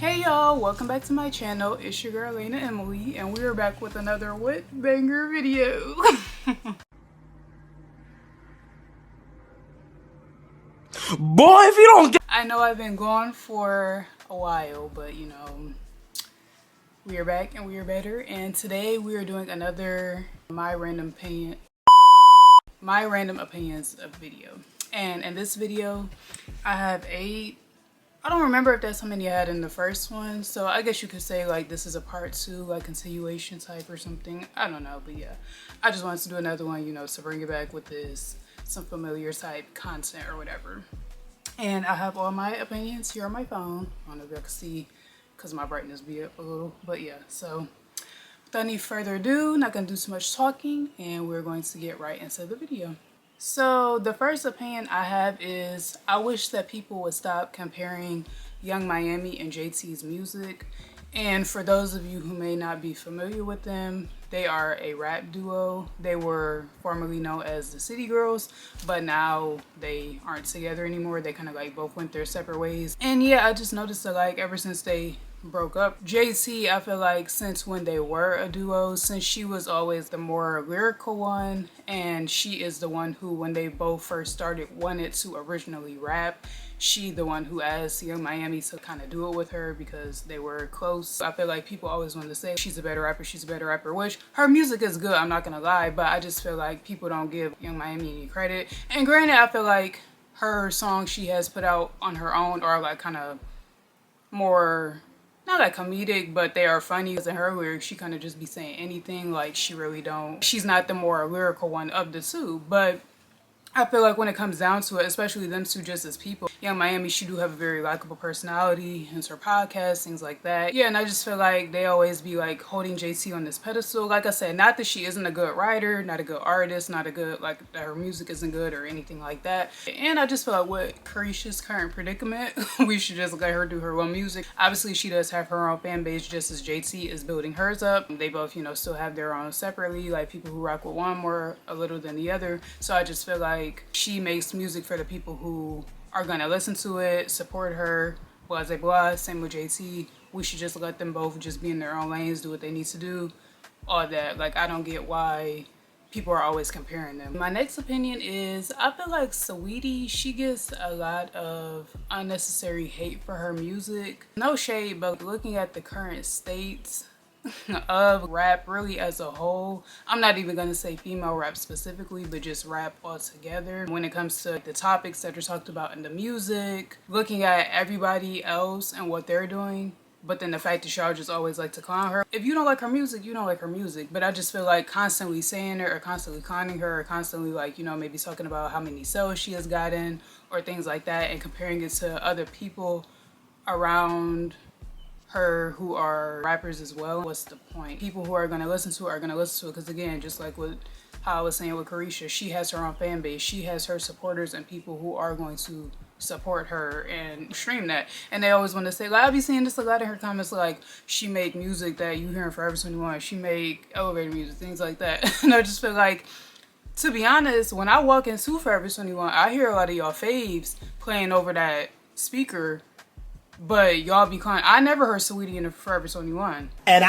Hey y'all, welcome back to my channel. It's your girl Lena Emily, and we are back with another wet banger video. Boy, if you don't get— I know I've been gone for a while, but you know, we are back and we are better. And today we are doing another my random opinions of video. And in this video, I have 8. I don't remember if that's how many I had in the first one, so I guess you could say like this is a part 2, like continuation type or something. I don't know, but yeah, I just wanted to do another one, you know, to bring it back with this some familiar type content or whatever. And I have all my opinions here on my phone. I don't know if y'all can see because my brightness be up a little, but yeah. So without any further ado, not gonna do too much talking, and we're going to get right into the video. So the first opinion I have is I wish that people would stop comparing Young Miami and JT's music. And for those of you who may not be familiar with them, they are a rap duo. They were formerly known as the City Girls, but now they aren't together anymore. They kind of like both went their separate ways. And yeah, I just noticed that like ever since they broke up, JT, I feel like since when they were a duo, since she was always the more lyrical one, and she is the one who, when they both first started, wanted to originally rap. She the one who asked Young Miami to kind of do it with her because they were close. I feel like people always want to say she's a better rapper, which her music is good, I'm not gonna lie, but I just feel like people don't give Young Miami any credit. And granted, I feel like her songs she has put out on her own are like kind of more, not like comedic, but they are funny. Because in her lyrics, she kind of just be saying anything, like she's not the more lyrical one of the two. But I feel like when it comes down to it, especially them two just as people, Young Miami, she do have a very likable personality, hence her podcast, things like that. Yeah, and I just feel like they always be like holding JT on this pedestal. Like I said, not that she isn't a good writer, not a good artist, not a good, like that her music isn't good or anything like that. And I just feel like with Carisha's current predicament, we should just let her do her own music. Obviously, she does have her own fan base just as JT is building hers up. They both, you know, still have their own separately, like people who rock with one more a little than the other. So I just feel like she makes music for the people who are gonna listen to it, support her, blah blah blah. Same with JT. We should just let them both just be in their own lanes, do what they need to do, all that. Like, I don't get why people are always comparing them. My next opinion is I feel like Saweetie, she gets a lot of unnecessary hate for her music. No shade, but looking at the current state of rap really as a whole, I'm not even gonna say female rap specifically, but just rap altogether, when it comes to the topics that are talked about in the music, looking at everybody else and what they're doing, but then the fact that y'all just always like to clown her. If you don't like her music, you don't like her music. But I just feel like constantly saying her or constantly clowning her or constantly, like, you know, maybe talking about how many sales she has gotten or things like that and comparing it to other people around her who are rappers as well. What's the point? People who are going to listen to it are going to listen to it because, again, just like with how I was saying with Carisha, she has her own fan base. She has her supporters and people who are going to support her and stream that. And they always want to say, like, I'll be seeing this a lot in her comments, like she make music that you hear in Forever 21, she make elevator music, things like that. And I just feel like, to be honest, when I walk into Forever 21, I hear a lot of y'all faves playing over that speaker. But y'all be clowning. I never heard Saweetie in the Forever 21. And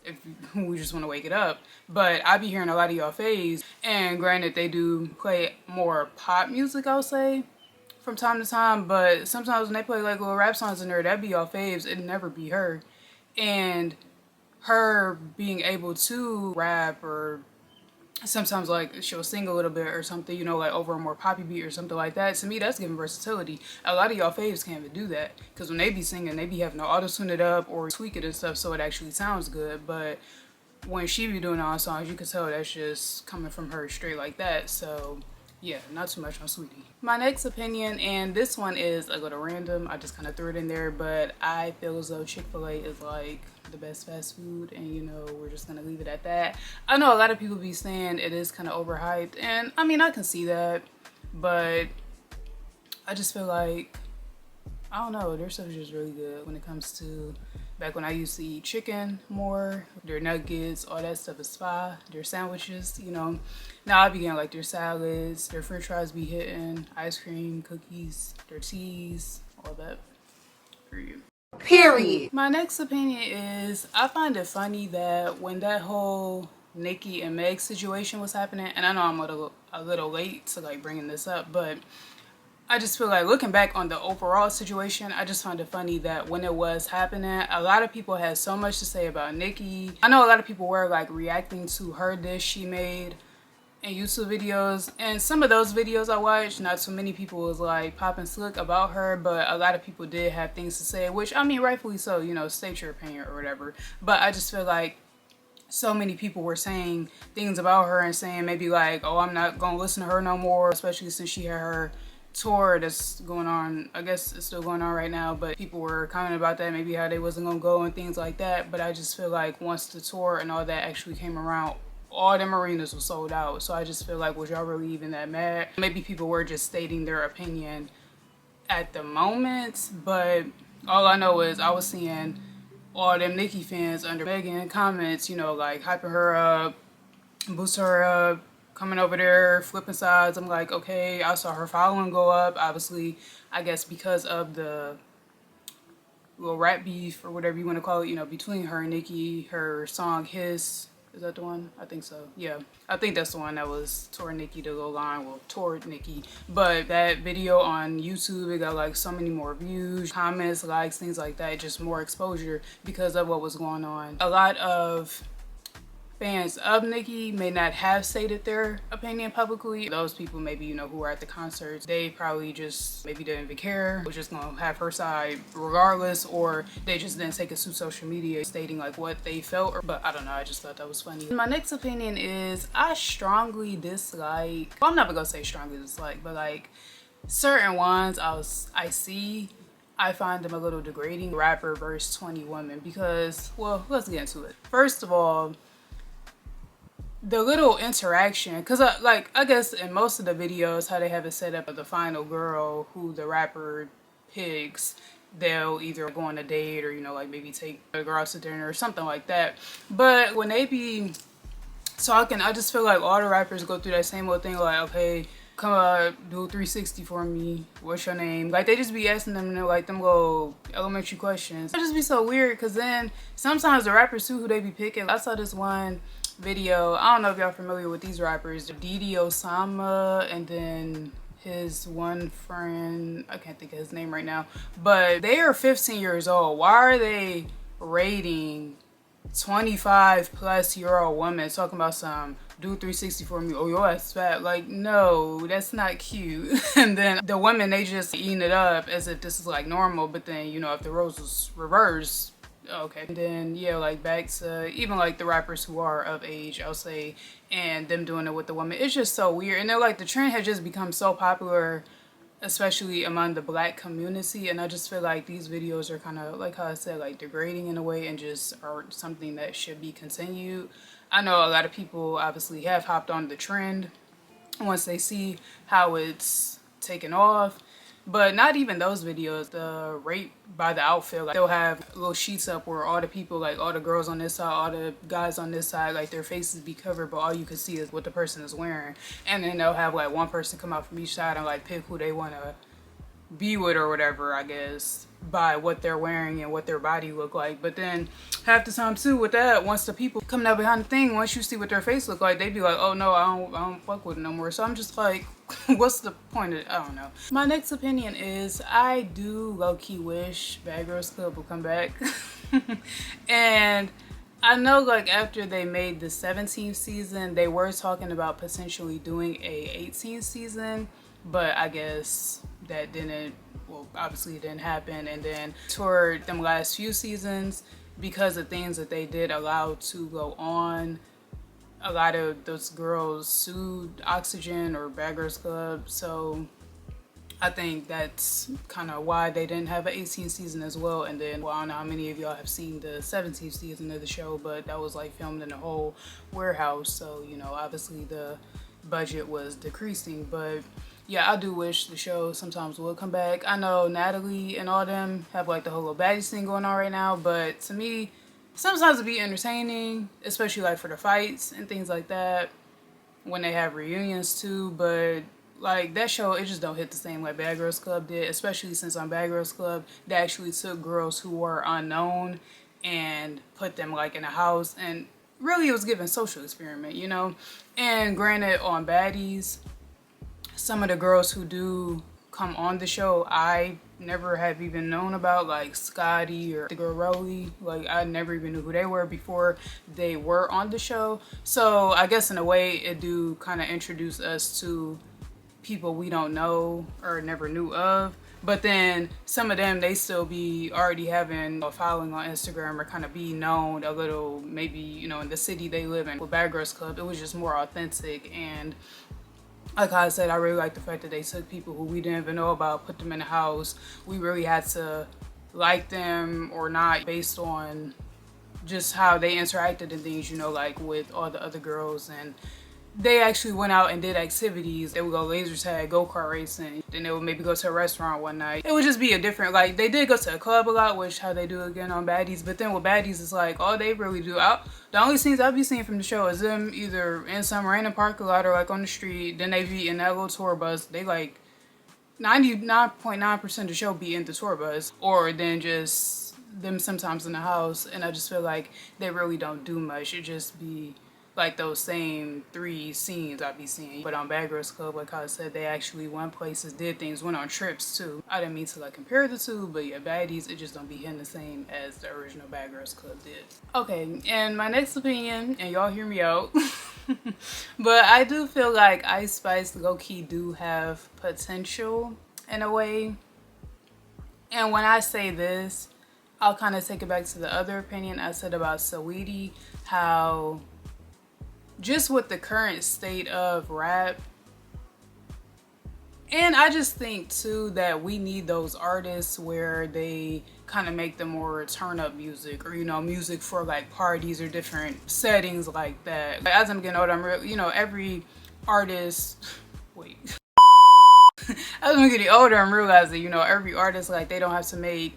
If we just want to wake it up. But I be hearing a lot of y'all faves. And granted, they do play more pop music, I'll say, from time to time. But sometimes when they play like little rap songs in there, that'd be y'all faves. It'd never be her. And her being able to rap, or sometimes like she'll sing a little bit or something, you know, like over a more poppy beat or something like that. To me, that's giving versatility. A lot of y'all faves can't even do that because when they be singing, they be having to auto-tune it up or tweak it and stuff so it actually sounds good. But when she be doing all songs, you can tell that's just coming from her straight like that. So yeah, not too much on Saweetie. My next opinion, and this one is a little random, I just kind of threw it in there, but I feel as though Chick-fil-A is like the best fast food, and you know, we're just gonna leave it at that. I know a lot of people be saying it is kind of overhyped, and I mean, I can see that, but I just feel like, I don't know, their stuff is just really good when it comes to, back when I used to eat chicken more, their nuggets, all that stuff is fire, their sandwiches, you know. Now I be getting like their salads, their french fries be hitting, ice cream, cookies, their teas, all that for you. Period. My next opinion is I find it funny that when that whole Nicki and Meg situation was happening, and I know I'm a little late to like bringing this up, but I just feel like looking back on the overall situation, I just find it funny that when it was happening, a lot of people had so much to say about Nicki. I know a lot of people were like reacting to her diss she made in YouTube videos, and some of those videos I watched, not too many people was like popping slick about her, but a lot of people did have things to say, which I mean rightfully so, you know, state your opinion or whatever. But I just feel like so many people were saying things about her and saying maybe like, oh, I'm not gonna listen to her no more, especially since she had her tour that's going on. I guess it's still going on right now, but people were commenting about that, maybe how they wasn't gonna go and things like that. But I just feel like once the tour and all that actually came around, all them arenas were sold out. So I just feel like, was y'all really even that mad? Maybe people were just stating their opinion at the moment, but all I know is I was seeing all them Nicki fans under Megan comments, you know, like hyping her up, boosting her up, coming over there, flipping sides. I'm like, okay, I saw her following go up. Obviously, I guess because of the little rap beef or whatever you want to call it, you know, between her and Nicki, her song His. Is that the one? I think so. Yeah. I think that's the one that was toward Nicki to go line. Well, toward Nicki. But that video on YouTube, it got like so many more views, comments, likes, things like that. Just more exposure because of what was going on. A lot of fans of Nicki may not have stated their opinion publicly. Those people maybe, you know, who were at the concerts, they probably just maybe didn't even care, was just gonna have her side regardless, or they just didn't take it to social media stating like what they felt. But I don't know, I just thought that was funny. My next opinion is I strongly dislike, well, I'm never gonna say strongly dislike, but like certain ones I see, I find them a little degrading. Rapper versus 20 women, because, well, let's get into it. First of all, the little interaction, because I guess in most of the videos how they have it set up, the final girl who the rapper picks, they'll either go on a date or, you know, like maybe take a girl out to dinner or something like that. But when they be talking, I just feel like all the rappers go through that same old thing, like, okay, come do a 360 for me, what's your name? Like they just be asking them, you know, like them little elementary questions. It just be so weird, because then sometimes the rappers too who they be picking, I saw this one video, I don't know if y'all familiar with these rappers, Didi Osama and then his one friend, I can't think of his name right now, but they are 15 years old. Why are they rating 25-plus-year-old women talking about some do 360 for me, oh your ass fat? Like, no, that's not cute. And then the women, they just eating it up as if this is like normal, but then, you know, if the roles was reversed, okay. And then yeah, like back to even like the rappers who are of age, I'll say, and them doing it with the woman, it's just so weird. And they're like, the trend has just become so popular, especially among the black community, and I just feel like these videos are kind of, like how I said, like degrading in a way, and just are something that should be continued. I know a lot of people obviously have hopped on the trend once they see how it's taken off, but not even those videos. The rape by the outfit, like they'll have little sheets up where all the people, like all the girls on this side, all the guys on this side, like their faces be covered, but all you can see is what the person is wearing. And then they'll have like one person come out from each side and like pick who they want to be with or whatever, I guess, by what they're wearing and what their body look like. But then half the time too with that, once the people coming out behind the thing, once you see what their face look like, they be like, oh no, I don't fuck with it no more. So I'm just like, what's the point of it? I don't know. My next opinion is I do low-key wish Bad Girls Club will come back. And I know like after they made the 17th season, they were talking about potentially doing a 18th season, but I guess that didn't, well, obviously it didn't happen. And then toward them last few seasons, because of things that they did allow to go on, a lot of those girls sued Oxygen or Bad Girls Club. So I think that's kind of why they didn't have an 18th season as well. And then, well, I don't know how many of y'all have seen the 17th season of the show, but that was like filmed in a whole warehouse. So, you know, obviously the budget was decreasing. But yeah, I do wish the show sometimes would come back. I know Natalie and all them have like the whole little baddies thing going on right now, but to me, sometimes it'd be entertaining, especially like for the fights and things like that. when they have reunions too, but like that show, it just don't hit the same like Bad Girls Club did, especially since on Bad Girls Club they actually took girls who were unknown and put them like in a house, and really it was given social experiment, you know. And granted, on Baddies, some of the girls who do come on the show I never have even known about, like Scotty or the girl Rolly. Like I never even knew who they were before they were on the show. So I guess in a way it do kind of introduce us to people we don't know or never knew of. But then some of them, they still be already having a following on Instagram or kind of be known a little, maybe, you know, in the city they live in. With Bad Girls Club, it was just more authentic. And like I said, I really like the fact that they took people who we didn't even know about, put them in the house. We really had to like them or not based on just how they interacted and things, you know, like with all the other girls. And they actually went out and did activities. They would go laser tag, go-kart racing. Then they would maybe go to a restaurant one night. It would just be a different, like they did go to a club a lot, which how they do again on Baddies. But then with Baddies, it's like all they really do. The only scenes I'll be seeing from the show is them either in some random parking lot or like on the street. Then they be in that little tour bus. They like 99.9% of the show be in the tour bus, or then just them sometimes in the house. And I just feel like they really don't do much. It just be like those same 3 scenes I be seeing. But on Bad Girls Club, like I said, they actually went places, did things, went on trips too. I didn't mean to like compare the two, but yeah, Baddies, it just don't be hitting the same as the original Bad Girls Club did. Okay, and my next opinion, and y'all hear me out, but I do feel like Ice Spice low-key do have potential in a way. And when I say this, I'll kind of take it back to the other opinion I said about Saweetie, how just with the current state of rap, and I just think too that we need those artists where they kind of make the more turn up music, or you know, music for like parties or different settings like that. Like, as I'm getting older, I'm really, you know, every artist wait as I'm getting older, I'm realizing, you know, every artist, like they don't have to make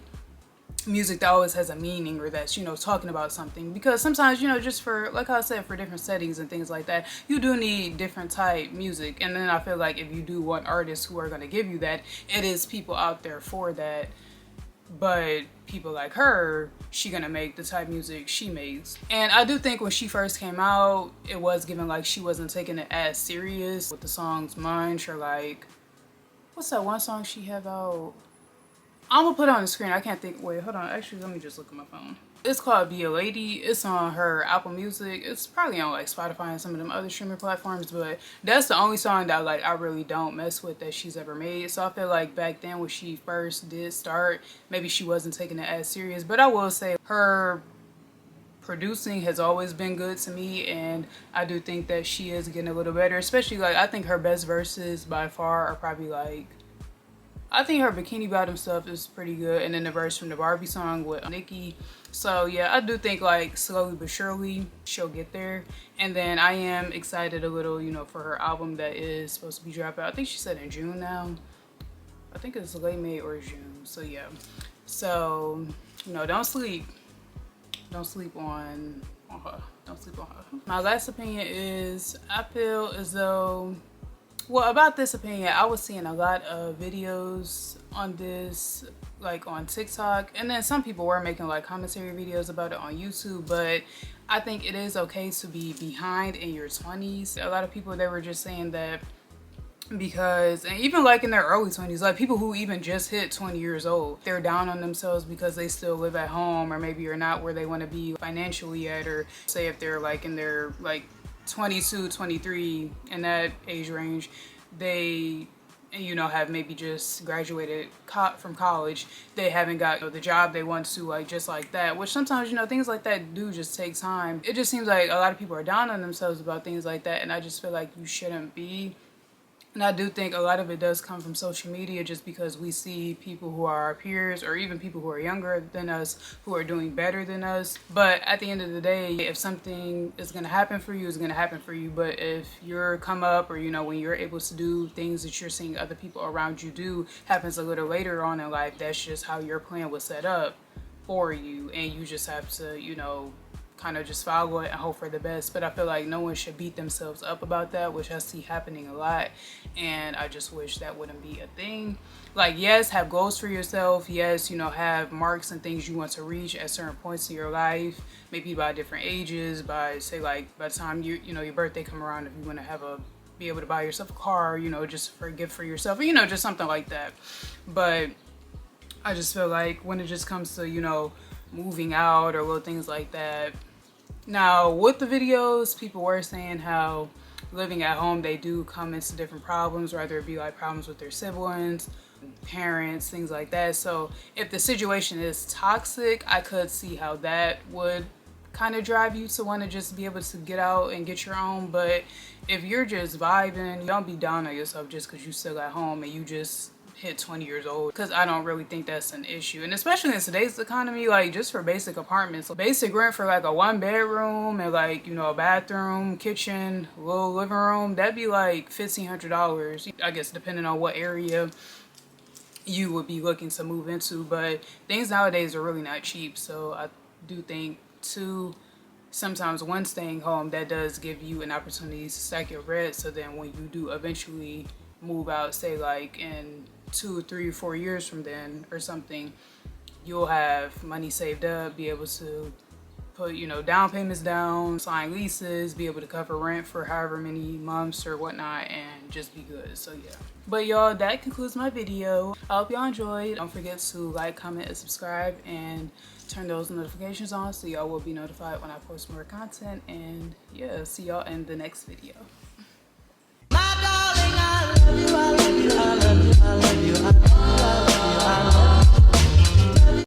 music that always has a meaning or that's, you know, talking about something, because sometimes, you know, just for, like I said, for different settings and things like that, you do need different type music. And then I feel like if you do want artists who are going to give you that, it is people out there for that. But people like her, she gonna make the type of music she makes. And I do think when she first came out, it was given like she wasn't taking it as serious with the songs Munch, or like, what's that one song she have out? I'm gonna put it on the screen. I can't think. Wait, hold on. Actually, let me just look at my phone. It's called Be a Lady. It's on her Apple Music. It's probably on like Spotify and some of them other streaming platforms, but that's the only song that like I really don't mess with that she's ever made. So I feel like back then when she first did start, maybe she wasn't taking it as serious. But I will say her producing has always been good to me, and I do think that she is getting a little better. Especially like I think her best verses by far are probably like, I think her Bikini Bottom stuff is pretty good, and then the verse from the Barbie song with Nicki. So yeah, I do think like slowly but surely she'll get there. And then I am excited a little, you know, for her album that is supposed to be dropping. I think she said in June now. I think it's late May or June. So yeah. So, you know, don't sleep. Don't sleep on her. Don't sleep on her. My last opinion is I feel as though, well, about this opinion, I was seeing a lot of videos on this, like on TikTok, and then some people were making like commentary videos about it on YouTube, but I think it is okay to be behind in your 20s. A lot of people, they were just saying that because, and even like in their early 20s, like people who even just hit 20 years old, they're down on themselves because they still live at home, or maybe are not where they want to be financially yet, or say if they're like in their like 22, 23, in that age range, they, you know, have maybe just graduated from college, they haven't got, you know, the job they want to, like just like that, which sometimes, you know, things like that do just take time. It just seems like a lot of people are down on themselves about things like that, and I just feel like you shouldn't be. And I do think a lot of it does come from social media, just because we see people who are our peers, or even people who are younger than us, who are doing better than us. But at the end of the day, if something is going to happen for you, it's going to happen for you. But if your come up, or, you know, when you're able to do things that you're seeing other people around you do, happens a little later on in life, that's just how your plan was set up for you. And you just have to, you know, kind of just follow it and hope for the best. But I feel like no one should beat themselves up about that, which I see happening a lot, and I just wish that wouldn't be a thing. Like, yes, have goals for yourself. Yes, you know, have marks and things you want to reach at certain points in your life, maybe by different ages, by say like by the time you know your birthday come around, if you want to have be able to buy yourself a car, you know, just for a gift for yourself, or, you know, just something like that. But I just feel like when it just comes to, you know, moving out or little things like that. Now, with the videos, people were saying how living at home, they do come into different problems, whether it be like problems with their siblings, parents, things like that. So if the situation is toxic, I could see how that would kind of drive you to want to just be able to get out and get your own. But if you're just vibing, don't be down on yourself just because you still at home and you just hit 20 years old, because I don't really think that's an issue. And especially in today's economy, like just for basic apartments, basic rent for like a 1 bedroom and like, you know, a bathroom, kitchen, little living room, that'd be like $1,500, I guess, depending on what area you would be looking to move into. But things nowadays are really not cheap, so I do think too, sometimes when staying home, that does give you an opportunity to stack your rent, so then when you do eventually move out, say like in 2, 3, 4 years from then or something, you'll have money saved up, be able to put, you know, down payments down, sign leases, be able to cover rent for however many months or whatnot, and just be good. So yeah. But y'all, that concludes my video. I hope y'all enjoyed. Don't forget to like, comment, and subscribe, and turn those notifications on so y'all will be notified when I post more content. And yeah, see y'all in the next video. My darling, I love you, I love you, I love you, I love you.